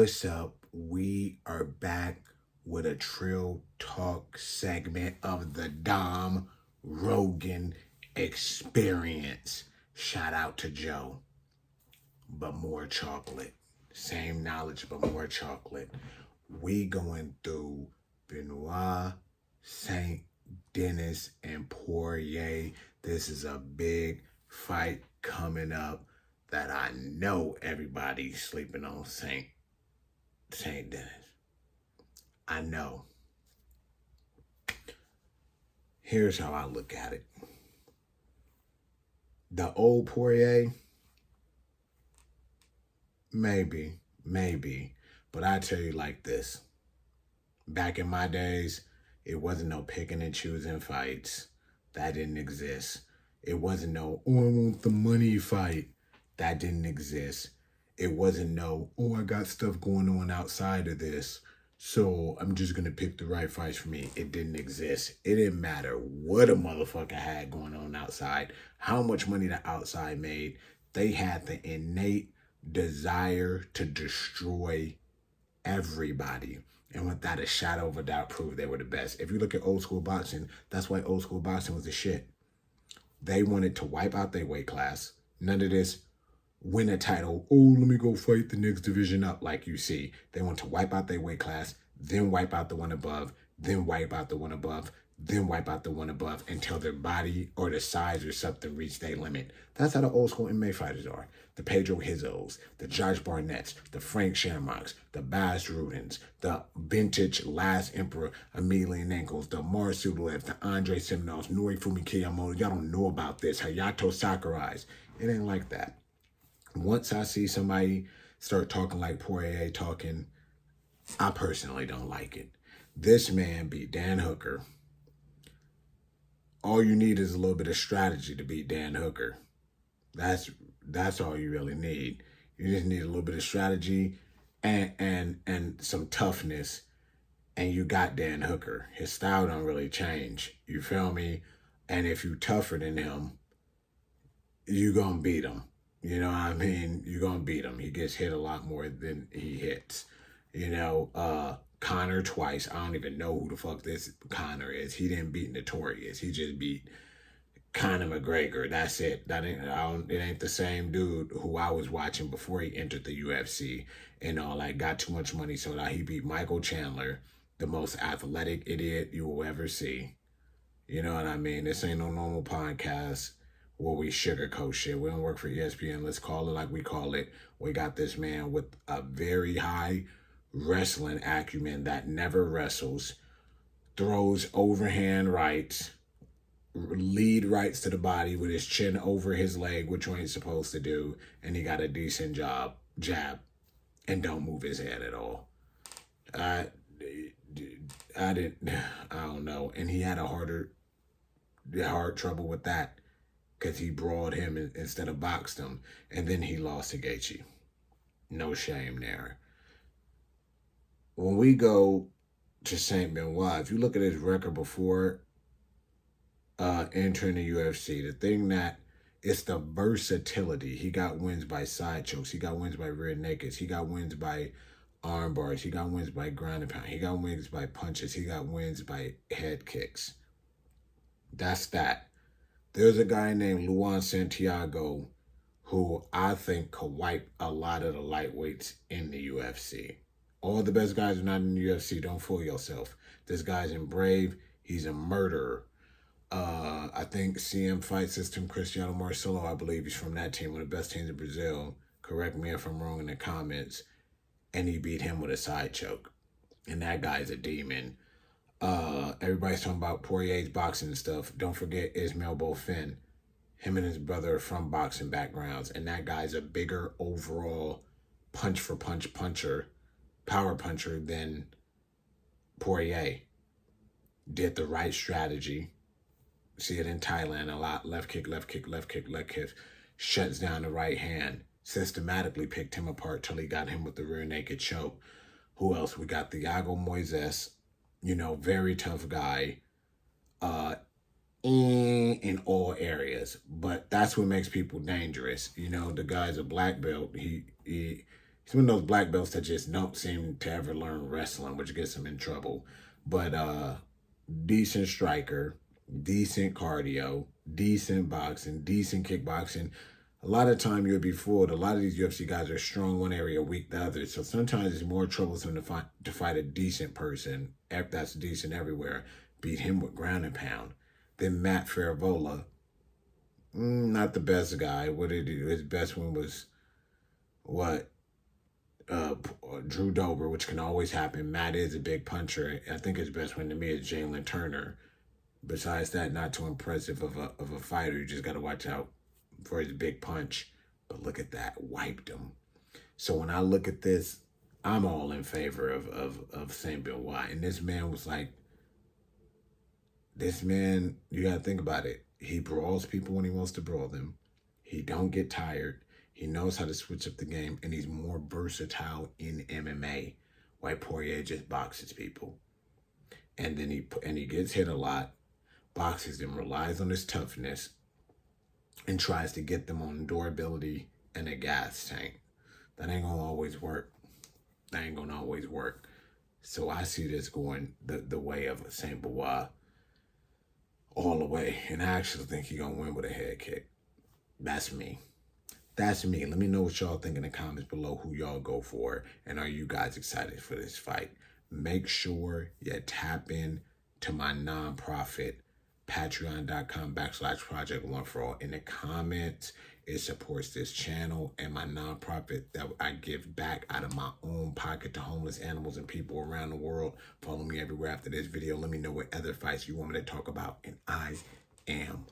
What's up? We are back with a Trill Talk segment of the Rogan experience. Shout out to Joe, but more chocolate. Same knowledge, but more chocolate. We going through Benoit Saint-Denis and Poirier. This is a big fight coming up that I know everybody's sleeping on Saint-Denis. I know. Here's how I look at it. The old Poirier, maybe. But I tell you like this. Back in my days, it wasn't no picking and choosing fights. That didn't exist. It wasn't no, oh, I want the money fight. That didn't exist. It wasn't no, oh, I got stuff going on outside of this, so I'm just going to pick the right fights for me. It didn't exist. It didn't matter what a motherfucker had going on outside, how much money the outside made. They had the innate desire to destroy everybody. And without a shadow of a doubt, proved they were the best. If you look at old school boxing, that's why old school boxing was the shit. They wanted to wipe out their weight class. None of this win a title, oh, let me go fight the next division up, like you see. They want to wipe out their weight class, then wipe out the one above, then wipe out the one above, then wipe out the one above until their body or the size or something reach their limit. That's how the old school MMA fighters are. The Pedro Hizzos, the Josh Barnetts, the Frank Shamrocks, the Baz Rudins, the vintage Last Emperor Emelianenko's, the Marsudalev, the Andre Simonovs, Norifumi Kiyamoto. Y'all don't know about this. Hayato Sakurai's. It ain't like that. Once I see somebody start talking like Poirier talking, I personally don't like it. This man beat Dan Hooker. All you need is a little bit of strategy to beat Dan Hooker. That's all you really need. You just need a little bit of strategy and some toughness, and you got Dan Hooker. His style don't really change. You feel me? And if you tougher than him, you gonna beat him. You know what I mean? You're going to beat him. He gets hit a lot more than he hits. You know, Conor twice. I don't even know who the fuck this Conor is. He didn't beat Notorious. He just beat Conor McGregor. That's it. It ain't the same dude who I was watching before he entered the UFC and all. Like, got too much money, so now he beat Michael Chandler, the most athletic idiot you will ever see. You know what I mean? This ain't no normal podcast where we sugarcoat shit. We don't work for ESPN. Let's call it like we call it. We got this man with a very high wrestling acumen that never wrestles, throws overhand rights, lead rights to the body with his chin over his leg, which you ain't supposed to do, and he got a decent jab, and don't move his head at all. I don't know. And he had hard trouble with that, because he brawled him instead of boxed him. And then he lost to Gaethje. No shame there. When we go to Saint Benoit, if you look at his record before entering the UFC, the thing that it's the versatility. He got wins by side chokes. He got wins by rear nakeds. He got wins by arm bars. He got wins by ground and pound. He got wins by punches. He got wins by head kicks. That's that. There's a guy named Luan Santiago who I think could wipe a lot of the lightweights in the UFC. All the best guys are not in the UFC. Don't fool yourself. This guy's in Brave. He's a murderer. I think CM Fight System, Cristiano Marcelo, I believe he's from that team, one of the best teams in Brazil. Correct me if I'm wrong in the comments. And he beat him with a side choke. And that guy's a demon. Everybody's talking about Poirier's boxing and stuff. Don't forget Ismail Bofin. Him and his brother are from boxing backgrounds, and that guy's a bigger overall punch for punch puncher, power puncher than Poirier. Did the right strategy. See it in Thailand a lot. Left kick, left kick, left kick, left kick. Shuts down the right hand. Systematically picked him apart till he got him with the rear naked choke. Who else? We got Thiago Moises. You know, very tough guy in all areas. But that's what makes people dangerous. You know, the guy's a black belt. He's one of those black belts that just don't seem to ever learn wrestling, which gets him in trouble. But decent striker, decent cardio, decent boxing, decent kickboxing. A lot of time you'll be fooled. A lot of these UFC guys are strong one area, weak the other. So sometimes it's more troublesome to fight a decent person, if that's decent everywhere, beat him with ground and pound. Then Matt Farivola, not the best guy. What did he do? His best one was what? Drew Dober, which can always happen. Matt is a big puncher. I think his best one to me is Jalen Turner. Besides that, not too impressive of a fighter. You just got to watch out for his big punch. But look at that, wiped him. So when I look at this, I'm all in favor of Saint Benoit. And this man was like, this man, you got to think about it. He brawls people when he wants to brawl them. He don't get tired. He knows how to switch up the game, and he's more versatile in MMA. White Poirier just boxes people. And then he gets hit a lot, boxes them, relies on his toughness, and tries to get them on durability and a gas tank. That ain't gonna always work. That ain't gonna always work. So I see this going the way of Saint Benoit all the way. And I actually think he's gonna win with a head kick. That's me. That's me. Let me know what y'all think in the comments below, who y'all go for, and are you guys excited for this fight? Make sure you tap in to my nonprofit, patreon.com/Project One for All. In the comments, it supports this channel and my nonprofit that I give back out of my own pocket to homeless animals and people around the world. Follow me everywhere after this video. Let me know what other fights you want me to talk about, and I am